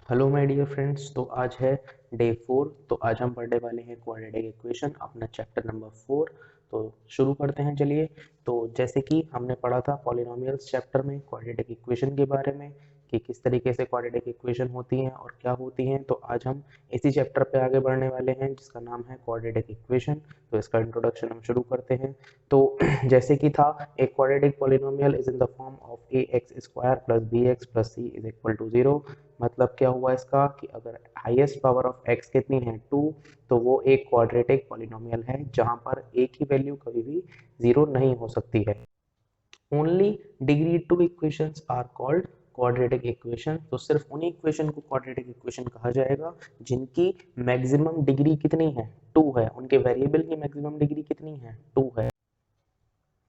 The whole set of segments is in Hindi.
Hello my dear friends. तो आज है डे 4। तो आज हम पढ़ने वाले हैं क्वाड्रेटिक इक्वेशन, अपना चैप्टर नंबर 4। तो शुरू करते हैं चलिए। तो जैसे कि हमने पढ़ा था पॉलिनोमियल्स चैप्टर में क्वाड्रेटिक इक्वेशन के बारे में कि किस तरीके से क्वाड्रेटिक इक्वेशन होती हैं और क्या होती हैं। तो आज हम इसी चैप्टर पे आगे बढ़ने वाले हैं जिसका नाम है क्वाड्रेटिक इक्वेशन। तो इसका इंट्रोडक्शन हम शुरू करते हैं। तो जैसे कि था, एक quadratic polynomial is in the form of a x square plus B x plus C is equal to 0। मतलब क्या हुआ इसका कि अगर हाईएस्ट पावर ऑफ x कितनी है 2, तो वो एक क्वाड्रेटिक पॉलिनोमियल है जहां पर a की वैल्यू कभी भी 0 नहीं हो सकती है। Only degree 2 equations are called quadratic equation. तो सिर्फ उन्हीं इक्वेशन को क्वाड्रेटिक इक्वेशन कहा जाएगा जिनकी मैक्सिमम डिग्री कितनी है 2 है, उनके वेरिएबल की मैक्सिमम डिग्री कितनी है 2 है।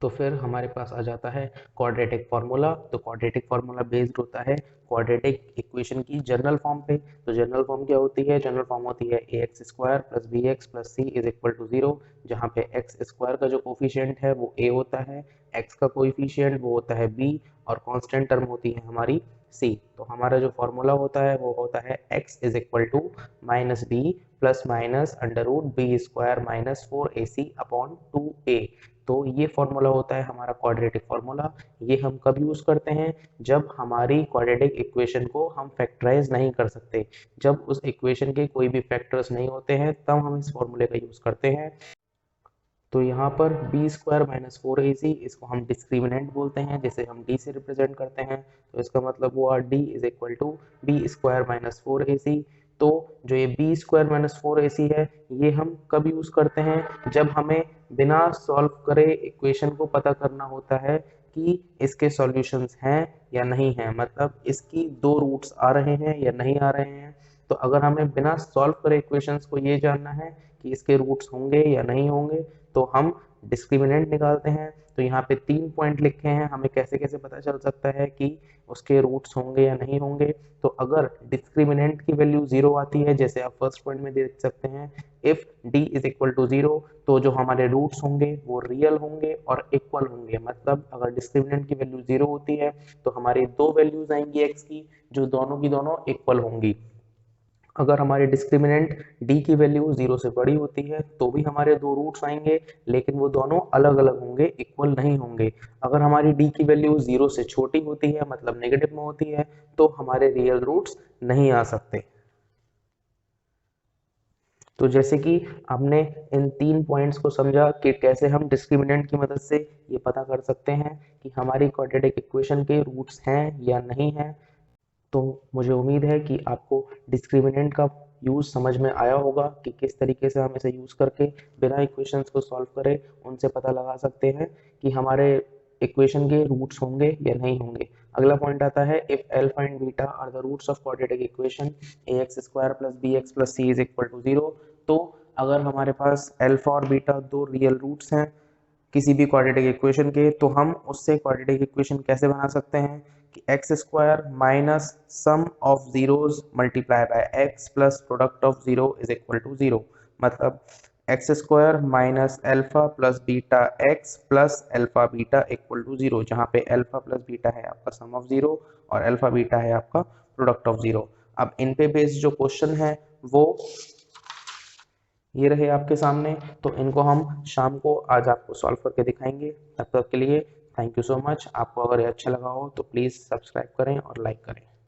तो फिर हमारे पास आ जाता है क्वाड्रेटिक फार्मूला। तो क्वाड्रेटिक फार्मूला बेस्ड होता है क्वाड्रेटिक इक्वेशन की जनरल फॉर्म पे। तो जनरल फॉर्म क्या होती है? जनरल फॉर्म होती है A x square plus B x plus C is equal to 0, जहाँ पे एक्स स्क्वायर का जो कोफिशियंट है वो ए होता है, एक्स का कोफिशियंट वो होता है बी, और कांस्टेंट टर्म होती है हमारी सी। तो हमारा जो फॉर्मूला होता है वो होता है x is equal to minus b plus minus under root b square minus 4ac upon 2a। तो ये फॉर्मूला होता है हमारा क्वाड्रेटिक फॉर्मूला। ये हम कब यूज करते हैं? जब हमारी क्वाड्रेटिक इक्वेशन को हम फैक्टराइज नहीं कर सकते, जब उस इक्वेशन के कोई भी फैक्टर्स नहीं होते हैं, तब हम इस फॉर्मूले का यूज करते हैं। तो यहाँ पर बी स्क्वायर माइनस 4ac, इसको हम डिस्क्रिमिनेंट बोलते हैं, जिसे हम डी से रिप्रेजेंट करते हैं। तो इसका मतलब हुआ D is equal to b square minus 4ac। तो जो ये बी स्क्वायर माइनस 4ac है, ये हम कब यूज करते हैं? जब हमें बिना सॉल्व करे इक्वेशन को पता करना होता है कि इसके सॉल्यूशंस हैं या नहीं हैं, मतलब इसकी दो रूट्स आ रहे हैं या नहीं आ रहे हैं। तो अगर हमें बिना सॉल्व करे इक्वेशंस को ये जानना है कि इसके रूट्स होंगे या नहीं होंगे, तो हम डिस्क्रिमिनेंट निकालते हैं। तो यहाँ पे 3 पॉइंट लिखे हैं, हमें कैसे कैसे पता चल सकता है कि उसके रूट्स होंगे या नहीं होंगे। तो अगर डिस्क्रिमिनेंट की वैल्यू 0 आती है, जैसे आप फर्स्ट पॉइंट में देख सकते हैं, if d is equal to 0, तो जो हमारे रूट्स होंगे वो रियल होंगे और इक्वल होंगे। मतलब अगर डिस्क्रिमिनेंट की वैल्यू 0 होती है तो हमारी दो वैल्यूज आएंगी x की, जो दोनों की दोनों इक्वल होंगी। अगर हमारी डिस्क्रिमिनेंट d की वैल्यू 0 से बड़ी होती है तो भी हमारे दो रूट्स आएंगे, लेकिन वो दोनों अलग अलग होंगे, इक्वल नहीं होंगे। अगर हमारी d की वैल्यू 0 से छोटी होती है, मतलब नेगेटिव में होती है, तो हमारे रियल रूट्स नहीं आ सकते। तो जैसे कि हमने इन 3 पॉइंट्स को समझा कि कैसे हम डिस्क्रिमिनेंट की मदद से ये पता कर सकते हैं कि हमारी क्वाड्रेटिक इक्वेशन के रूट्स हैं या नहीं हैं। तो मुझे उम्मीद है कि आपको डिस्क्रिमिनेंट का यूज़ समझ में आया होगा कि किस तरीके से हम इसे यूज़ करके बिना इक्वेशंस को सॉल्व करे उनसे पता लगा सकते हैं कि हमारे इक्वेशन के रूट्स होंगे या नहीं होंगे। अगला पॉइंट आता है if alpha and beta are the roots of quadratic equation a x square plus B x plus C is equal to 0। तो अगर हमारे पास अल्फा और बीटा दो रियल रूट्स हैं किसी भी क्वाड्रेटिक इक्वेशन के, तो हम उससे क्वाड्रेटिक इक्वेशन कैसे बना सकते हैं कि x square minus sum of zeros multiply by x plus product of zero is equal to 0। मतलब x square minus alpha plus beta x plus alpha beta equal to 0, जहाँ पे अल्फा प्लस बीटा है आपका सम ऑफ जीरो और अल्फा बीटा है आपका प्रोडक्ट ऑफ जीरो। अब इन पे बेस्ड जो क्वेश्चन है वो ये रहे आपके सामने। तो इनको हम शाम को आज आपको सॉल्व करके दिखाएंगे। तब तक के लिए थैंक यू सो मच। आपको अगर ये अच्छा लगा हो तो प्लीज़ सब्सक्राइब करें और लाइक करें।